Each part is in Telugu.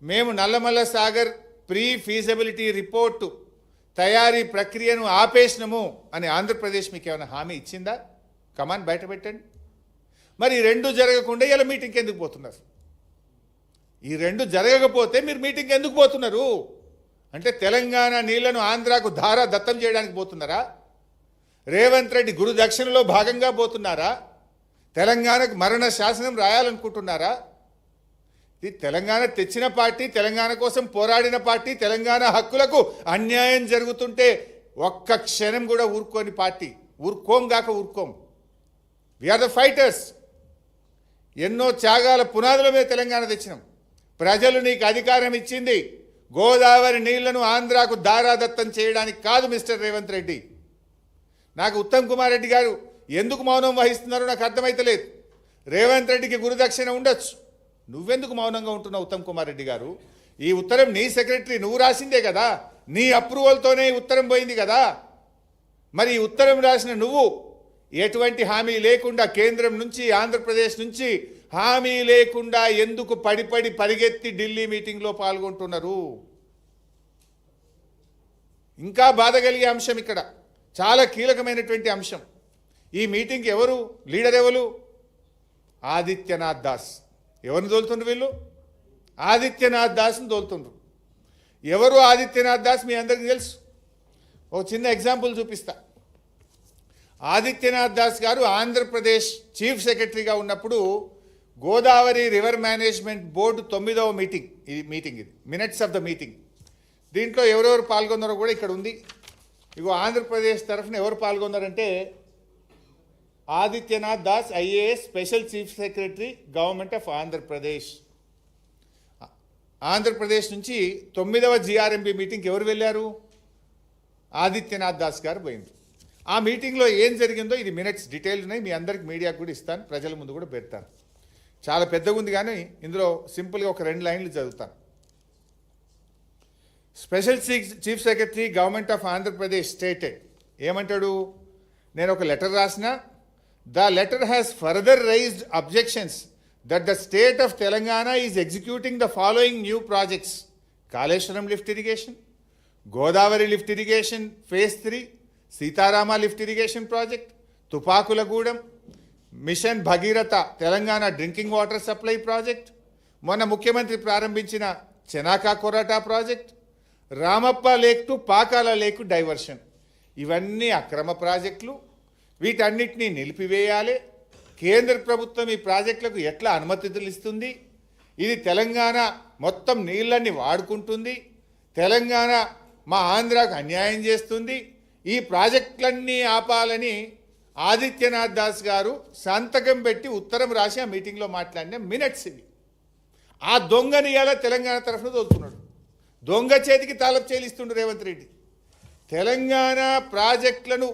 మేము Nallamala Sagar pre feasibility report తయారీ ప్రక్రియను ఆపేసినము అని ఆంధ్రప్రదేశ్ మీకు ఏమైనా హామీ ఇచ్చిందా? కమాన్ బయట పెట్టండి. మరి ఈ రెండు జరగకుండా ఇలా మీటింగ్కి ఎందుకు పోతున్నారు? ఈ రెండు జరగకపోతే మీరు మీటింగ్కి ఎందుకు పోతున్నారు? అంటే తెలంగాణ నీళ్లను ఆంధ్రాకు ధారా దత్తం చేయడానికి పోతున్నారా? రేవంత్ రెడ్డి గురు దక్షిణలో భాగంగా పోతున్నారా? తెలంగాణకు మరణ శాసనం రాయాలనుకుంటున్నారా? ఇది తెలంగాణ తెచ్చిన పార్టీ, తెలంగాణ కోసం పోరాడిన పార్టీ, తెలంగాణ హక్కులకు అన్యాయం జరుగుతుంటే ఒక్క క్షణం కూడా ఊరుకోని పార్టీ. ఊరుకోం. We are the fighters. ఎన్నో త్యాగాల పునాదుల మీద తెలంగాణ తెచ్చినాం. ప్రజలు నీకు అధికారం ఇచ్చింది గోదావరి నీళ్లను ఆంధ్రాకు దారాదత్తం చేయడానికి కాదు మిస్టర్ రేవంత్ రెడ్డి. నాకు ఉత్తమ్ కుమార్ రెడ్డి గారు ఎందుకు మౌనం వహిస్తున్నారో నాకు అర్థమైతలేదు. రేవంత్ రెడ్డికి గురుదక్షిణ ఉండొచ్చు, నువ్వెందుకు మౌనంగా ఉంటున్నావు ఉత్తమ్ కుమార్ రెడ్డి గారు? ఈ ఉత్తరం నీ సెక్రటరీ నువ్వు రాసిందే కదా, నీ అప్రూవల్తోనే ఈ ఉత్తరం పోయింది కదా. మరి ఈ ఉత్తరం రాసిన నువ్వు ఎటువంటి హామీ లేకుండా, కేంద్రం నుంచి ఆంధ్రప్రదేశ్ నుంచి హామీ లేకుండా ఎందుకు పడి పరిగెత్తి ఢిల్లీ మీటింగ్లో పాల్గొంటున్నారు? ఇంకా బాధ కలిగే అంశం ఇక్కడ, చాలా కీలకమైనటువంటి అంశం. ఈ మీటింగ్కి లీడర్ ఎవరు? ఆదిత్యనాథ్ దాస్. ఎవరిని తోలుతుండ్రు వీళ్ళు? ఆదిత్యనాథ్ దాస్ని తోలుతుండ్రు. ఎవరు ఆదిత్యనాథ్ దాస్ మీ అందరికీ తెలుసు. ఒక చిన్న ఎగ్జాంపుల్ చూపిస్తా. ఆదిత్యనాథ్ దాస్ గారు ఆంధ్రప్రదేశ్ చీఫ్ సెక్రటరీగా ఉన్నప్పుడు గోదావరి రివర్ మేనేజ్మెంట్ బోర్డు 9వ మీటింగ్ ఇది మినిట్స్ ఆఫ్ ద మీటింగ్. దీంట్లో ఎవరెవరు పాల్గొన్నారో కూడా ఇక్కడ ఉంది. ఇగో ఆంధ్రప్రదేశ్ తరఫున ఎవరు పాల్గొన్నారంటే Adityanath Das IAS special chief secretary government of Andhra Pradesh. Andhra Pradesh నుంచి 9వ జిఆర్ఎంబి మీటింగ్కి ఎవరు వెళ్ళారు? ఆదిత్యనాథ్ దాస్ గారు పోయింది. ఆ మీటింగ్లో ఏం జరిగిందో ఇది మినిట్స్ డీటెయిల్స్ ఉన్నాయి, మీ అందరికి మీడియాకు కూడా ఇస్తాను, ప్రజల ముందు కూడా పెడతాను. చాలా పెద్దగా ఉంది కానీ ఇందులో సింపుల్గా ఒక 2 లైన్లు చదువుతాను. Special chief secretary government of Andhra Pradesh stated, ఏమంటాడు? నేను ఒక లెటర్ రాసిన. The letter has further raised objections that the state of Telangana is executing the following new projects: Kaleshwaram lift irrigation, Godavari lift irrigation phase 3, Sitarama lift irrigation project, Tupakulagudam, Mission Bhagiratha Telangana drinking water supply project, మొన్న ముఖ్యమంత్రి ప్రారంభించిన Chanaka Korata project, Ramappa lake to Pakala lake diversion. ఇవన్నీ అక్రమ ప్రాజెక్టులు. వీటన్నిటినీ నిలిపివేయాలి. కేంద్ర ప్రభుత్వం ఈ ప్రాజెక్టులకు ఎట్లా అనుమతులు ఇస్తుంది? ఇది తెలంగాణ మొత్తం నీళ్ళన్నీ వాడుకుంటుంది, తెలంగాణ మా ఆంధ్రాకు అన్యాయం చేస్తుంది. ఈ ప్రాజెక్టులన్నీ ఆపాలని ఆదిత్యనాథ్ దాస్ గారు సంతకం పెట్టి ఉత్తరం రాసి ఆ మీటింగ్లో మాట్లాడిన మినిట్స్ ఇవి. ఆ దొంగని ఇలా తెలంగాణ తరఫున తోలుతున్నాడు. దొంగ చేతికి తాళపు చేలిస్తుండు రేవంత్ రెడ్డి. తెలంగాణ ప్రాజెక్టులను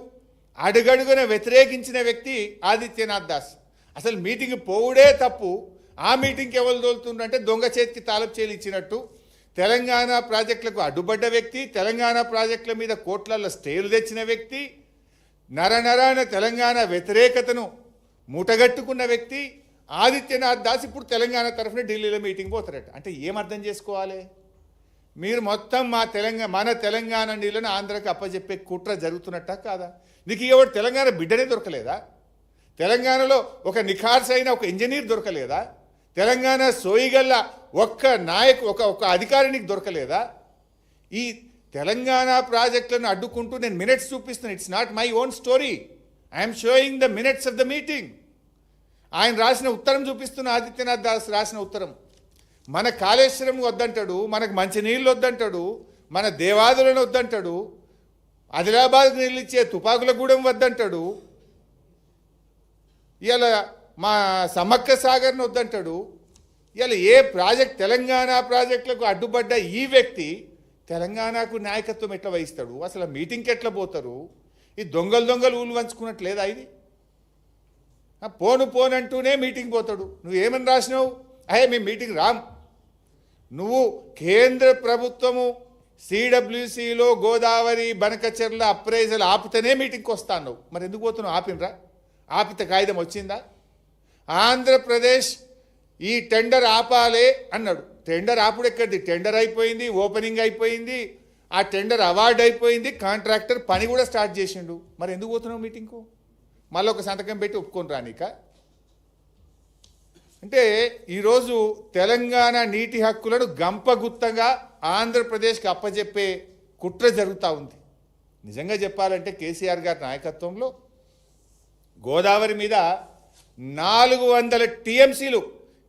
అడుగడుగున వ్యతిరేకించిన వ్యక్తి ఆదిత్యనాథ్ దాస్. అసలు మీటింగ్ పోవుడే తప్పు, ఆ మీటింగ్కి ఎవరు తోలుతుండంటే దొంగ చేతికి తాళపు చేలి ఇచ్చినట్టు. తెలంగాణ ప్రాజెక్టులకు అడ్డుపడ్డ వ్యక్తి, తెలంగాణ ప్రాజెక్టుల మీద కోట్లలో స్టేలు తెచ్చిన వ్యక్తి, నరనరాన తెలంగాణ వ్యతిరేకతను మూటగట్టుకున్న వ్యక్తి ఆదిత్యనాథ్ దాస్ ఇప్పుడు తెలంగాణ తరఫున ఢిల్లీలో మీటింగ్ పోతారట. అంటే ఏమర్థం చేసుకోవాలి? మీరు మొత్తం మన తెలంగాణ నీళ్ళను ఆంధ్రాకి అప్పచెప్పే కుట్ర జరుగుతున్నట్ట కాదా? నీకు ఎవరు తెలంగాణ బిడ్డనే దొరకలేదా? తెలంగాణలో ఒక నిఖార్సైన ఒక ఇంజనీర్ దొరకలేదా? తెలంగాణ సోయిగల్ల ఒక అధికారికి దొరకలేదా? ఈ తెలంగాణ ప్రాజెక్టులను అడ్డుకుంటూ నేను మినిట్స్ చూపిస్తున్నాను. It's not my own story, I'm showing the minutes of the meeting. ఆయన రాసిన ఉత్తరం చూపిస్తున్న ఆదిత్యనాథ్ దాస్ రాసిన ఉత్తరం. మన కాళేశ్వరం వద్దంటాడు, మనకు మంచి నీళ్ళు వద్దంటాడు, మన దేవాదులను వద్దంటాడు, ఆదిలాబాద్కు నీళ్ళు ఇచ్చే తుపాకులగూడెం వద్దంటాడు, ఇలా మా సమ్మక్క సాగర్ని వద్దంటాడు. ఇలా ఏ ప్రాజెక్ట్ తెలంగాణ ప్రాజెక్టులకు అడ్డుపడ్డ ఈ వ్యక్తి తెలంగాణకు నాయకత్వం ఎట్లా వహిస్తాడు? అసలు మీటింగ్కి ఎట్లా పోతారు? ఈ దొంగలు ఊళ్ళు వంచుకున్నట్లేదా ఇది? పోనంటూనే మీటింగ్ పోతాడు. నువ్వేమని రాసినావు? మేము మీటింగ్ రాం. నువ్వు కేంద్ర ప్రభుత్వము సిడబ్ల్యూసిలో గోదావరి బనకచెర్ల అప్రైజల్ ఆపితేనే మీటింగ్కి వస్తాను. మరి ఎందుకు పోతున్నావు? ఆపినరా? ఆపితే కాగితం వచ్చిందా? ఆంధ్రప్రదేశ్ ఈ టెండర్ ఆపాలే అన్నాడు. టెండర్ ఆపుడు ఎక్కడిది? టెండర్ అయిపోయింది, ఓపెనింగ్ అయిపోయింది, ఆ టెండర్ అవార్డు అయిపోయింది, కాంట్రాక్టర్ పని కూడా స్టార్ట్ చేసిండు. మరి ఎందుకు పోతున్నావు మీటింగ్కు? మళ్ళీ ఒక సంతకం పెట్టి ఒప్పుకొని రానిక? అంటే ఈరోజు తెలంగాణ నీటి హక్కులను గంపగుత్తగా ఆంధ్రప్రదేశ్కి అప్పజెప్పే కుట్ర జరుగుతూ ఉంది. నిజంగా చెప్పాలంటే కేసీఆర్ గారి నాయకత్వంలో గోదావరి మీద 400 టీఎంసీలు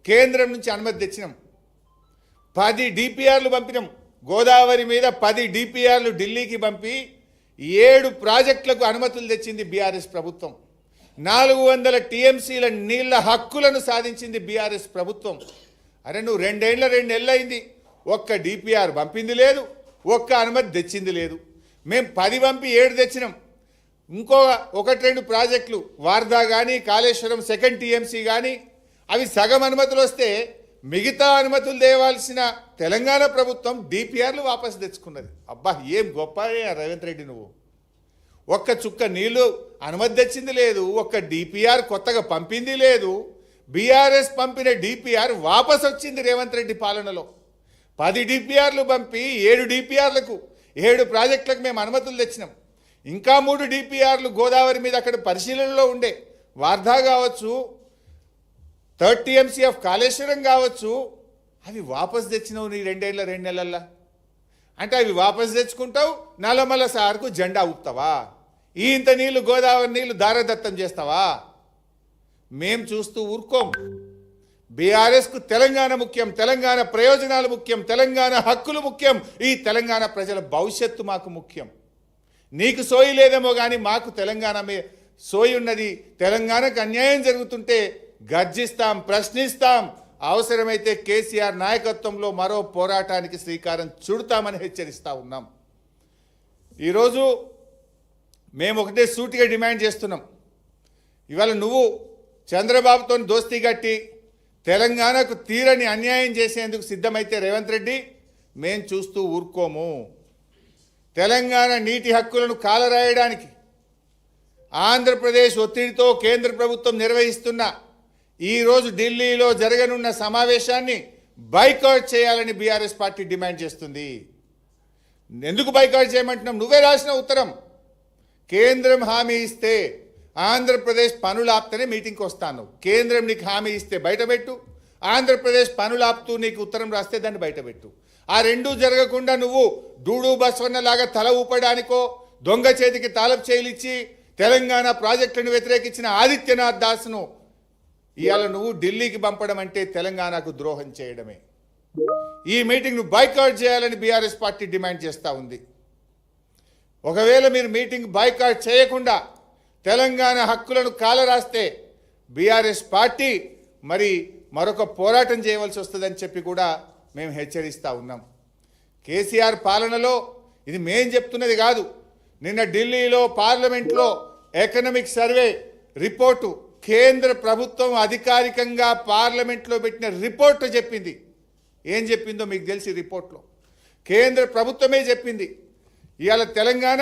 కేంద్రం నుంచి అనుమతి తెచ్చినాం. 10 డిపిఆర్లు పంపినాం. గోదావరి మీద 10 డిపిఆర్లు ఢిల్లీకి పంపి 7 ప్రాజెక్టులకు అనుమతులు తెచ్చింది బీఆర్ఎస్ ప్రభుత్వం. 400 టీఎంసీల నీళ్ల హక్కులను సాధించింది బీఆర్ఎస్ ప్రభుత్వం. అరే నువ్వు 2 నెలలు అయింది, ఒక్క డిపిఆర్ పంపింది లేదు, ఒక్క అనుమతి తెచ్చింది లేదు. మేము 10 పంపి 7 తెచ్చినాం. ఇంకో 1-2 ప్రాజెక్టులు వార్దా కానీ కాళేశ్వరం సెకండ్ టీఎంసీ కానీ అవి సగం అనుమతులు వస్తే మిగతా అనుమతులు తేవాల్సిన తెలంగాణ ప్రభుత్వం డిపిఆర్లు వాపసు తెచ్చుకున్నది. అబ్బా ఏం గొప్ప రేవంత్ రెడ్డి, నువ్వు ఒక్క చుక్క నీళ్లు అనుమతి తెచ్చింది లేదు, ఒక్క డిపిఆర్ కొత్తగా పంపింది లేదు. బీఆర్ఎస్ పంపిన డిపిఆర్ వాపసు వచ్చింది రేవంత్ రెడ్డి పాలనలో. 10 డిపిఆర్లు పంపి 7 డిపిఆర్లకు 7 ప్రాజెక్టులకు మేము అనుమతులు తెచ్చినాం. ఇంకా 3 డిపిఆర్లు గోదావరి మీద అక్కడ పరిశీలనలో ఉండే, వార్ధా కావచ్చు, 3rd టీఎంసీ ఆఫ్ కాళేశ్వరం కావచ్చు, అవి వాపసు తెచ్చినావు నీ 2 నెలల్లో. అంటే అవి వాపసు తెచ్చుకుంటావు, నల్లమల్ల సార్కు జెండా ఊపుతావా? ఇంత నీళ్లు గోదావరి నీళ్లు దారదత్తం చేస్తావా? మేం చూస్తూ ఊరుకోం. బీఆర్ఎస్కు తెలంగాణ ముఖ్యం, తెలంగాణ ప్రయోజనాలు ముఖ్యం, తెలంగాణ హక్కులు ముఖ్యం, ఈ తెలంగాణ ప్రజల భవిష్యత్తు మాకు ముఖ్యం. నీకు సోయి లేదేమో కానీ మాకు తెలంగాణ సోయి ఉన్నది. తెలంగాణకు అన్యాయం జరుగుతుంటే గర్జిస్తాం, ప్రశ్నిస్తాం. అవసరమైతే కేసీఆర్ నాయకత్వంలో మరో పోరాటానికి శ్రీకారం చుడతామని హెచ్చరిస్తూ ఉన్నాం. ఈరోజు మేము ఒకటే సూటిగా డిమాండ్ చేస్తున్నాం. ఇవాళ నువ్వు చంద్రబాబుతో దోస్తీ కట్టి తెలంగాణకు తీరని అన్యాయం చేసేందుకు సిద్ధమైతే రేవంత్ రెడ్డి మేం చూస్తూ ఊరుకోము. తెలంగాణ నీటి హక్కులను కాలరాయడానికి ఆంధ్రప్రదేశ్ ఒత్తిడితో కేంద్ర ప్రభుత్వం నిర్వహిస్తున్న ఈరోజు ఢిల్లీలో జరగనున్న సమావేశాన్ని బైకాట్ చేయాలని బీఆర్ఎస్ పార్టీ డిమాండ్ చేస్తుంది. ఎందుకు బైకాట్ చేయమంటున్నాం? నువ్వే రాసిన ఉత్తరం. కేంద్రం హామీ ఇస్తే ఆంధ్రప్రదేశ్ పనులు ఆపుతూనే మీటింగ్కి వస్తాను. కేంద్రం నీకు హామీ ఇస్తే బయటపెట్టు, ఆంధ్రప్రదేశ్ పనులు ఆపుతూ నీకు ఉత్తరం రాస్తే దాన్ని బయటపెట్టు. ఆ రెండూ జరగకుండా నువ్వు డూడు బస్వన్నలాగా తల ఊపడానికో, దొంగ చేతికి తాళపు చేయిలిచ్చి తెలంగాణ ప్రాజెక్టులను వ్యతిరేకించిన ఆదిత్యనాథ్ దాస్ను ఇవాళ నువ్వు ఢిల్లీకి పంపడం అంటే తెలంగాణకు ద్రోహం చేయడమే. ఈ మీటింగ్ను బాయ్కాట్ చేయాలని బీఆర్ఎస్ పార్టీ డిమాండ్ చేస్తూ ఉంది. ఒకవేళ మీరు మీటింగ్ బాయ్కాట్ చేయకుండా తెలంగాణ హక్కులను కాలరాస్తే బీఆర్ఎస్ పార్టీ మరొక పోరాటం చేయవలసి వస్తుందని చెప్పి కూడా మేము హెచ్చరిస్తూ ఉన్నాం. కేసీఆర్ పాలనలో ఇది మేం చెప్తున్నది కాదు. నిన్న ఢిల్లీలో పార్లమెంట్లో ఎకనామిక్ సర్వే రిపోర్టు కేంద్ర ప్రభుత్వం అధికారికంగా పార్లమెంట్లో పెట్టిన రిపోర్టు చెప్పింది. ఏం చెప్పిందో మీకు తెలిసి రిపోర్ట్లో కేంద్ర ప్రభుత్వమే చెప్పింది. ఇవాళ తెలంగాణ